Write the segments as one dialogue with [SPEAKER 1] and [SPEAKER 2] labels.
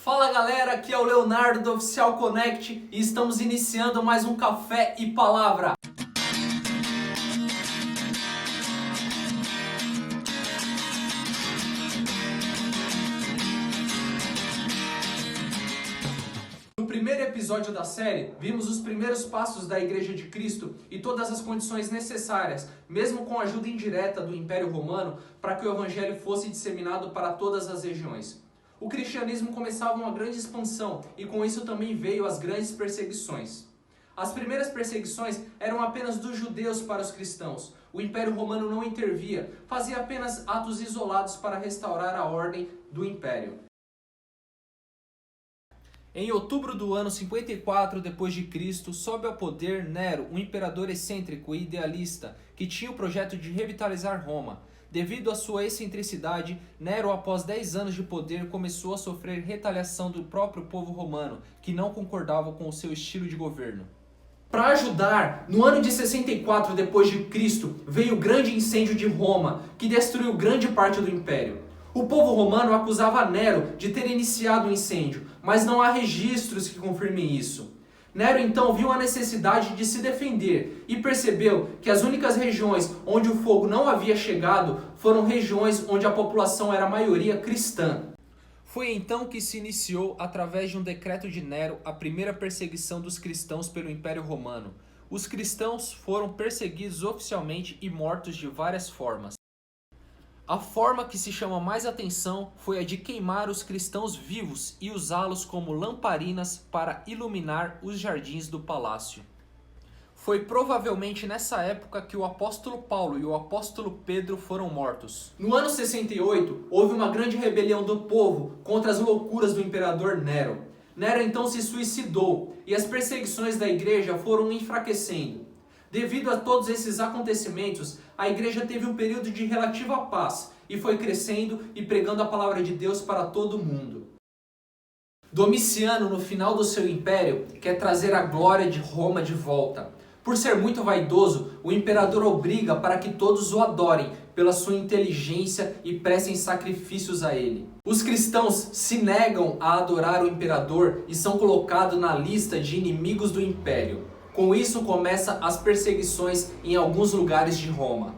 [SPEAKER 1] Fala galera, aqui é o Leonardo do Oficial Connect e estamos iniciando mais um Café e Palavra. No primeiro episódio da série, vimos os primeiros passos da Igreja de Cristo e todas as condições necessárias, mesmo com a ajuda indireta do Império Romano, para que o Evangelho fosse disseminado para todas as regiões. O cristianismo começava uma grande expansão e com isso também veio as grandes perseguições. As primeiras perseguições eram apenas dos judeus para os cristãos. O Império Romano não intervia, fazia apenas atos isolados para restaurar a ordem do Império. Em outubro do ano 54 d.C., sobe ao poder Nero, um imperador excêntrico e idealista que tinha o projeto de revitalizar Roma. Devido à sua excentricidade, Nero, após 10 anos de poder, começou a sofrer retaliação do próprio povo romano, que não concordava com o seu estilo de governo. Para ajudar, no ano de 64 d.C., veio o grande incêndio de Roma, que destruiu grande parte do império. O povo romano acusava Nero de ter iniciado o incêndio, mas não há registros que confirmem isso. Nero então viu a necessidade de se defender e percebeu que as únicas regiões onde o fogo não havia chegado foram regiões onde a população era a maioria cristã. Foi então que se iniciou, através de um decreto de Nero, a primeira perseguição dos cristãos pelo Império Romano. Os cristãos foram perseguidos oficialmente e mortos de várias formas. A forma que se chama mais atenção foi a de queimar os cristãos vivos e usá-los como lamparinas para iluminar os jardins do palácio. Foi provavelmente nessa época que o apóstolo Paulo e o apóstolo Pedro foram mortos. No ano 68, houve uma grande rebelião do povo contra as loucuras do imperador Nero. Nero então se suicidou e as perseguições da igreja foram enfraquecendo. Devido a todos esses acontecimentos, a igreja teve um período de relativa paz e foi crescendo e pregando a palavra de Deus para todo mundo. Domiciano, no final do seu império, quer trazer a glória de Roma de volta. Por ser muito vaidoso, o imperador obriga para que todos o adorem pela sua inteligência e prestem sacrifícios a ele. Os cristãos se negam a adorar o imperador e são colocados na lista de inimigos do império. Com isso começam as perseguições em alguns lugares de Roma.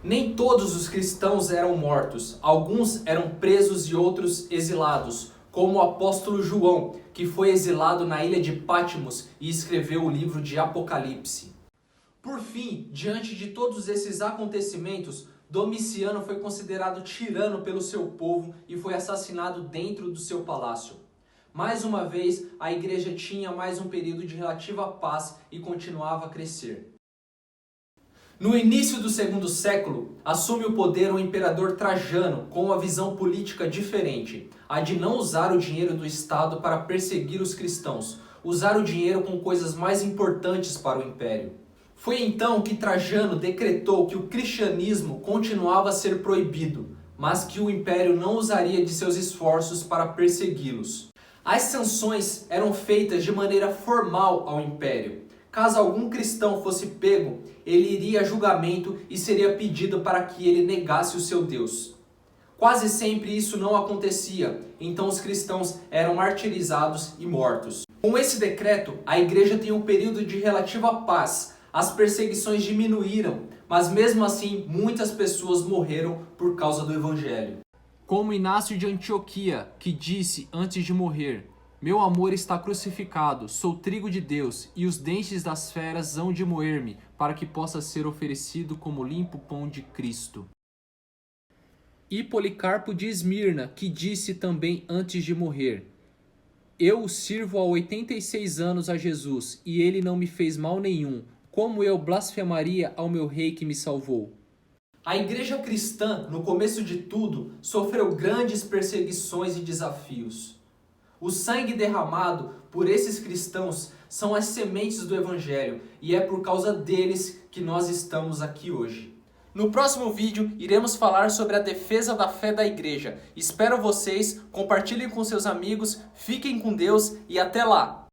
[SPEAKER 1] Nem todos os cristãos eram mortos, alguns eram presos e outros exilados, como o apóstolo João, que foi exilado na ilha de Patmos e escreveu o livro de Apocalipse. Por fim, diante de todos esses acontecimentos, Domiciano foi considerado tirano pelo seu povo e foi assassinado dentro do seu palácio. Mais uma vez, a igreja tinha mais um período de relativa paz e continuava a crescer. No início do segundo século, assume o poder o imperador Trajano com uma visão política diferente, a de não usar o dinheiro do Estado para perseguir os cristãos, usar o dinheiro com coisas mais importantes para o império. Foi então que Trajano decretou que o cristianismo continuava a ser proibido, mas que o império não usaria de seus esforços para persegui-los. As sanções eram feitas de maneira formal ao império. Caso algum cristão fosse pego, ele iria a julgamento e seria pedido para que ele negasse o seu Deus. Quase sempre isso não acontecia, então os cristãos eram martirizados e mortos. Com esse decreto, a igreja tem um período de relativa paz. As perseguições diminuíram, mas mesmo assim muitas pessoas morreram por causa do evangelho. Como Inácio de Antioquia, que disse antes de morrer: "Meu amor está crucificado, sou trigo de Deus, e os dentes das feras hão de moer-me, para que possa ser oferecido como limpo pão de Cristo." E Policarpo de Esmirna, que disse também antes de morrer: "Eu sirvo há 86 anos a Jesus, e ele não me fez mal nenhum. Como eu blasfemaria ao meu rei que me salvou?" A igreja cristã, no começo de tudo, sofreu grandes perseguições e desafios. O sangue derramado por esses cristãos são as sementes do evangelho e é por causa deles que nós estamos aqui hoje. No próximo vídeo, iremos falar sobre a defesa da fé da igreja. Espero vocês, compartilhem com seus amigos, fiquem com Deus e até lá!